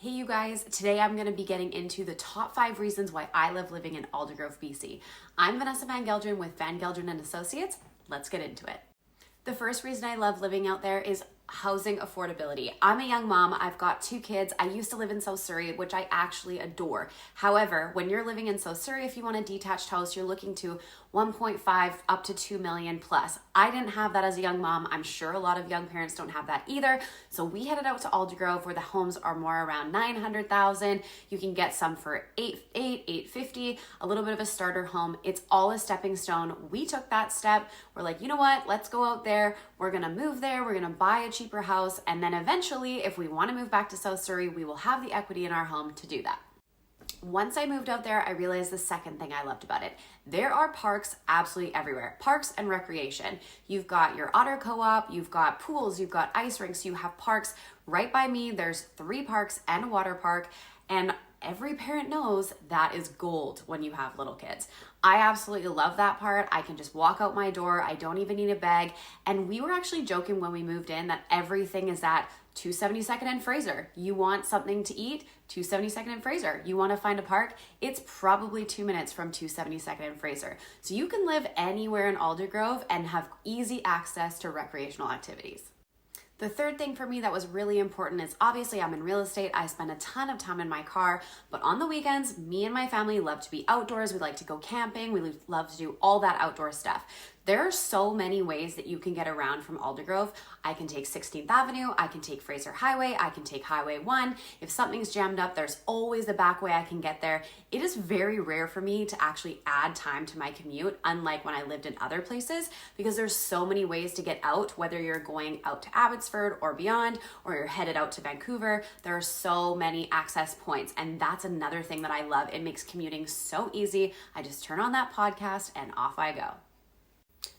Hey you guys, today I'm going to be getting into the top 5 reasons why I love living in Aldergrove BC. I'm Vanessa Van Gelderen with Van Gelderen and Associates. Let's get into it. The first reason I love living out there is housing affordability. I'm a young mom. I've got 2 kids. I used to live in South Surrey, which I actually adore. However, when you're living in South Surrey, if you want a detached house, you're looking to 1.5 up to 2 million plus. I didn't have that as a young mom. I'm sure a lot of young parents don't have that either. So we headed out to Aldergrove where the homes are more around 900,000. You can get some for 850, a little bit of a starter home. It's all a stepping stone. We took that step. We're like, you know what? Let's go out there. We're going to move there. We're going to buy a cheaper house. And then eventually, if we want to move back to South Surrey, we will have the equity in our home to do that. Once I moved out there, I realized the second thing I loved about it. There are parks absolutely everywhere. Parks and recreation. You've got your otter co-op, you've got pools, you've got ice rinks, you have parks. Right by me, there's 3 parks and a water park. And every parent knows that is gold when you have little kids. I absolutely love that part. I can just walk out my door. I don't even need a bag. And we were actually joking when we moved in that everything is at 272nd and Fraser. You want something to eat? 272nd and Fraser. You want to find a park? It's probably 2 minutes from 272nd and Fraser. So you can live anywhere in Aldergrove and have easy access to recreational activities. The third thing for me that was really important is obviously I'm in real estate. I spend a ton of time in my car, but on the weekends, me and my family love to be outdoors. We like to go camping. We love to do all that outdoor stuff. There are so many ways that you can get around from Aldergrove. I can take 16th Avenue, I can take Fraser Highway, I can take Highway 1. If something's jammed up, there's always a back way I can get there. It is very rare for me to actually add time to my commute, unlike when I lived in other places, because there's so many ways to get out, whether you're going out to Abbotsford or beyond, or you're headed out to Vancouver. There are so many access points, and that's another thing that I love. It makes commuting so easy. I just turn on that podcast and off I go.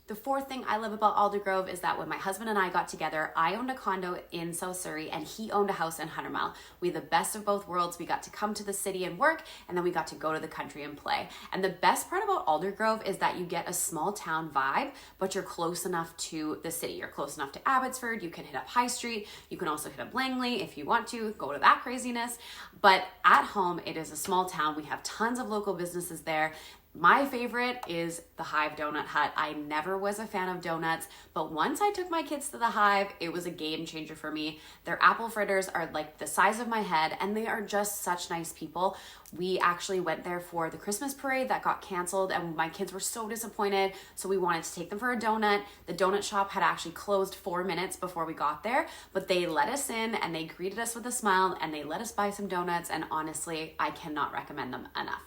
The fourth thing I love about Aldergrove is that when my husband and I got together, I owned a condo in South Surrey and he owned a house in 100 Mile. We had the best of both worlds. We got to come to the city and work, and then we got to go to the country and play. And the best part about Aldergrove is that you get a small town vibe, but you're close enough to the city. You're close enough to Abbotsford. You can hit up High Street. You can also hit up Langley if you want to go to that craziness. But at home, it is a small town. We have tons of local businesses there. My favorite is the Hive Donut Hut. I never was a fan of donuts, but once I took my kids to the Hive, it was a game changer for me. Their apple fritters are like the size of my head, and they are just such nice people. We actually went there for the Christmas parade that got canceled, and my kids were so disappointed, so we wanted to take them for a donut. The donut shop had actually closed 4 minutes before we got there, but they let us in, and they greeted us with a smile, and they let us buy some donuts, and honestly, I cannot recommend them enough.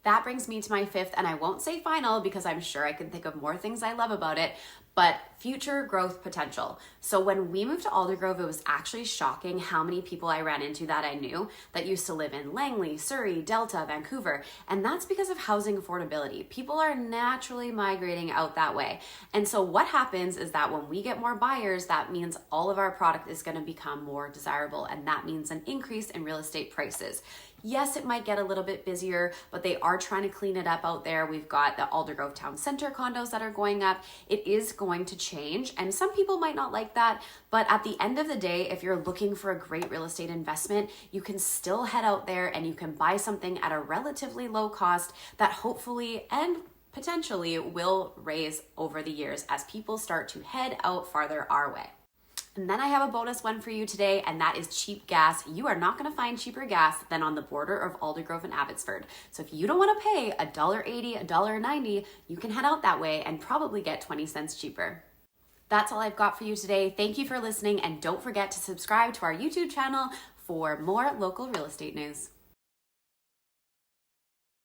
That brings me to my fifth, and I won't say final because I'm sure I can think of more things I love about it, but future growth potential. So when we moved to Aldergrove, it was actually shocking how many people I ran into that I knew that used to live in Langley, Surrey, Delta, Vancouver, and that's because of housing affordability. People are naturally migrating out that way. And so what happens is that when we get more buyers, that means all of our product is going to become more desirable, and that means an increase in real estate prices. Yes, it might get a little bit busier, but they are trying to clean it up out there. We've got the Aldergrove Town Center condos that are going up. It is going to change, and some people might not like that, but at the end of the day, if you're looking for a great real estate investment, you can still head out there and you can buy something at a relatively low cost that hopefully and potentially will raise over the years as people start to head out farther our way. And then I have a bonus one for you today, and that is cheap gas. You are not going to find cheaper gas than on the border of Aldergrove and Abbotsford. So if you don't want to pay $1.80, $1.90, you can head out that way and probably get 20 cents cheaper. That's all I've got for you today. Thank you for listening, and don't forget to subscribe to our YouTube channel for more local real estate news.